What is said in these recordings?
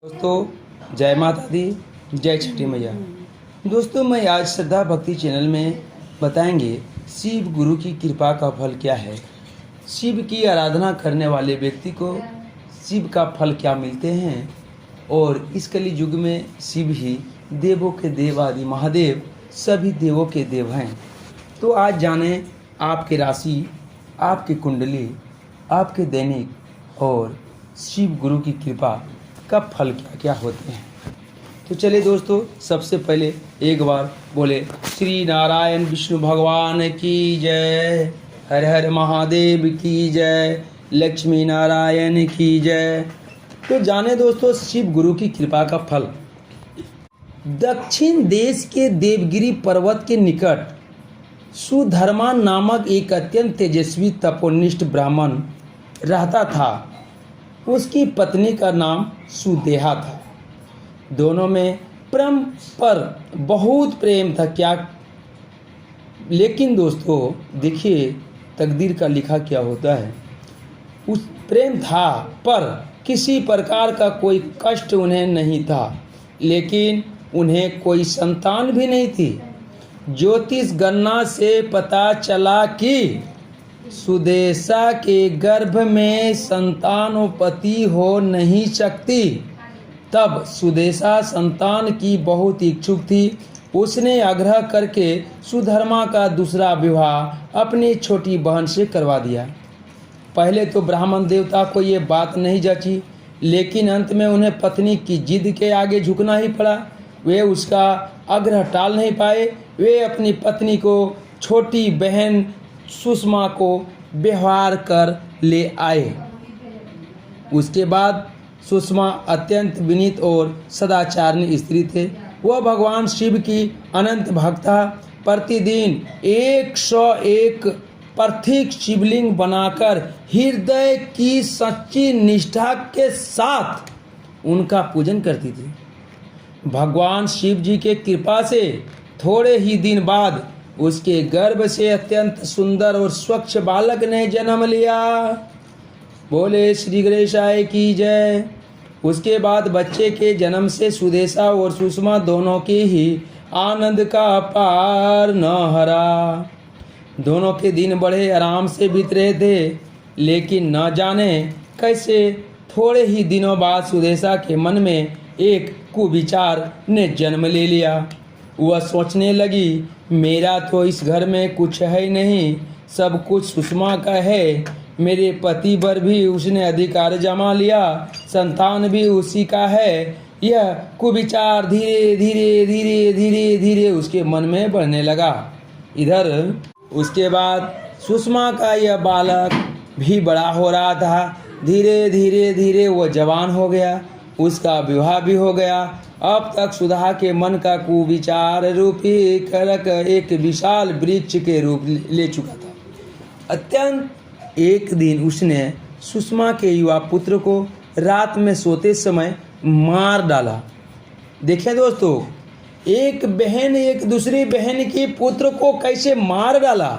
दोस्तों जय माता दी, जय छठी मैया। दोस्तों मैं आज श्रद्धा भक्ति चैनल में बताएंगे शिव गुरु की कृपा का फल क्या है। शिव की आराधना करने वाले व्यक्ति को शिव का फल क्या मिलते हैं और इस कली युग में शिव ही देवों के देव आदि महादेव सभी देवों के देव हैं। तो आज जाने आपकी राशि, आपकी कुंडली, आपके दैनिक और शिव गुरु की कृपा का फल क्या क्या होते हैं। तो चलिए दोस्तों, सबसे पहले एक बार बोले श्री नारायण विष्णु भगवान की जय, हर हर महादेव की जय, लक्ष्मी नारायण की जय। तो जाने दोस्तों शिव गुरु की कृपा का फल। दक्षिण देश के देवगिरी पर्वत के निकट सुधर्मा नामक एक अत्यंत तेजस्वी तपोनिष्ठ ब्राह्मण रहता था। उसकी पत्नी का नाम सुदेहा था। दोनों में परम पर बहुत प्रेम था क्या। लेकिन दोस्तों देखिए तकदीर का लिखा क्या होता है। उस प्रेम था पर किसी प्रकार का कोई कष्ट उन्हें नहीं था। लेकिन उन्हें कोई संतान भी नहीं थी। ज्योतिष गणना से पता चला कि सुदेशा के गर्भ में संतानोत्पत्ति हो नहीं सकती। तब सुदेशा संतान की बहुत इच्छुक थी। उसने आग्रह करके सुधर्मा का दूसरा विवाह अपनी छोटी बहन से करवा दिया। पहले तो ब्राह्मण देवता को ये बात नहीं जची, लेकिन अंत में उन्हें पत्नी की जिद के आगे झुकना ही पड़ा। वे उसका आग्रह टाल नहीं पाए। वे अपनी पत्नी को छोटी बहन सुषमा को व्यवहार कर ले आए। उसके बाद सुषमा अत्यंत विनीत और सदाचारणी स्त्री थे। वह भगवान शिव की अनंत भक्ता। प्रतिदिन 101 पार्थिव शिवलिंग बनाकर हृदय की सच्ची निष्ठा के साथ उनका पूजन करती थी। भगवान शिव जी के कृपा से थोड़े ही दिन बाद उसके गर्भ से अत्यंत सुंदर और स्वच्छ बालक ने जन्म लिया। बोले श्री गणेशाय की जय। उसके बाद बच्चे के जन्म से सुदेशा और सुषमा दोनों के ही आनंद का पार न हरा। दोनों के दिन बड़े आराम से बीत रहे थे। लेकिन न जाने कैसे थोड़े ही दिनों बाद सुदेशा के मन में एक कुविचार ने जन्म ले लिया। वह सोचने लगी, मेरा तो इस घर में कुछ है ही नहीं, सब कुछ सुषमा का है। मेरे पति पर भी उसने अधिकार जमा लिया, संतान भी उसी का है। यह कुविचार धीरे धीरे धीरे धीरे धीरे उसके मन में बढ़ने लगा। इधर उसके बाद सुषमा का यह बालक भी बड़ा हो रहा था। धीरे धीरे धीरे वह जवान हो गया। उसका विवाह भी हो गया। अब तक सुधा के मन का कुविचार रूपी करक एक विशाल वृक्ष के रूप ले चुका था। अत्यंत एक दिन उसने सुषमा के युवा पुत्र को रात में सोते समय मार डाला। देखिए दोस्तों, एक बहन एक दूसरी बहन की पुत्र को कैसे मार डाला।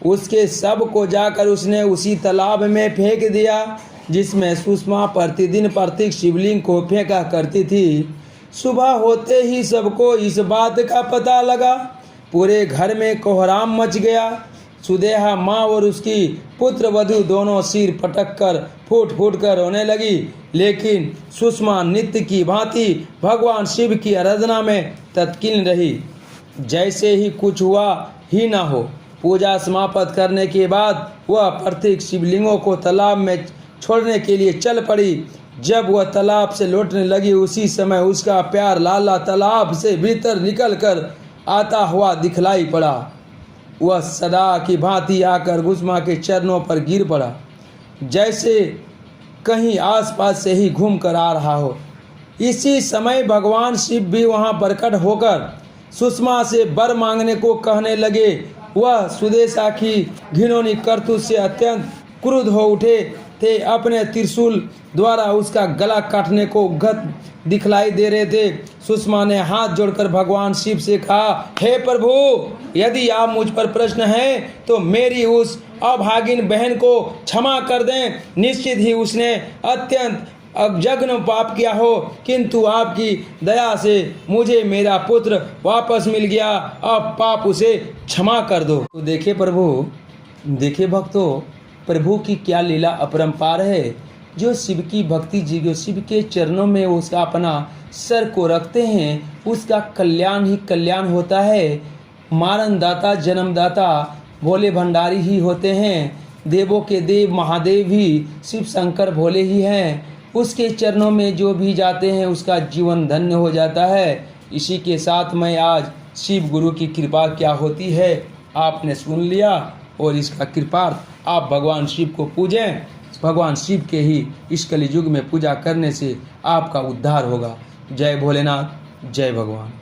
उसके शव को जाकर उसने उसी तालाब में फेंक दिया जिसमें सुषमा प्रतिदिन पार्थिव शिवलिंग को फेंका करती थी। सुबह होते ही सबको इस बात का पता लगा। पूरे घर में कोहराम मच गया। सुदेहा माँ और उसकी पुत्र वधू दोनों सिर पटक कर फूट फूट कर रोने लगी। लेकिन सुषमा नित्य की भांति भगवान शिव की आराधना में तत्कीन रही, जैसे ही कुछ हुआ ही ना हो। पूजा समाप्त करने के बाद वह पार्थिव शिवलिंगों को तालाब में छोड़ने के लिए चल पड़ी। जब वह तालाब से लौटने लगी, उसी समय उसका प्यार लाला तालाब से भीतर निकलकर आता हुआ दिखलाई पड़ा। वह सदा की भांति आकर सुषमा के चरणों पर गिर पड़ा, जैसे कहीं आसपास से ही घूम कर आ रहा हो। इसी समय भगवान शिव भी वहां प्रकट होकर सुषमा से वर मांगने को कहने लगे। वह सुदेशा की घिनौनी करतूत से अत्यंत क्रुद्ध हो उठे थे। अपने त्रिशूल द्वारा उसका गला काटने को उद्यत दिखलाई दे रहे थे। सुषमा ने हाथ जोड़कर भगवान शिव से कहा, हे प्रभु, यदि आप मुझ पर प्रश्न है तो मेरी उस अभागिन बहन को क्षमा कर दें। निश्चित ही उसने अत्यंत अब जघन्य पाप किया हो, किंतु आपकी दया से मुझे मेरा पुत्र वापस मिल गया, अब पाप उसे क्षमा कर दो। तो देखे प्रभु, देखे भक्तों, प्रभु की क्या लीला अपरंपार है। जो शिव की भक्ति जो शिव के चरणों में उसका अपना सर को रखते हैं, उसका कल्याण ही कल्याण होता है। मारनदाता जन्मदाता भोले भंडारी ही होते हैं। देवों के देव महादेव भी शिव शंकर भोले ही हैं। उसके चरणों में जो भी जाते हैं उसका जीवन धन्य हो जाता है। इसी के साथ मैं आज शिव गुरु की कृपा क्या होती है आपने सुन लिया, और इसका कृपार्थ आप भगवान शिव को पूजें। भगवान शिव के ही इस कलयुग में पूजा करने से आपका उद्धार होगा। जय भोलेनाथ, जय भगवान।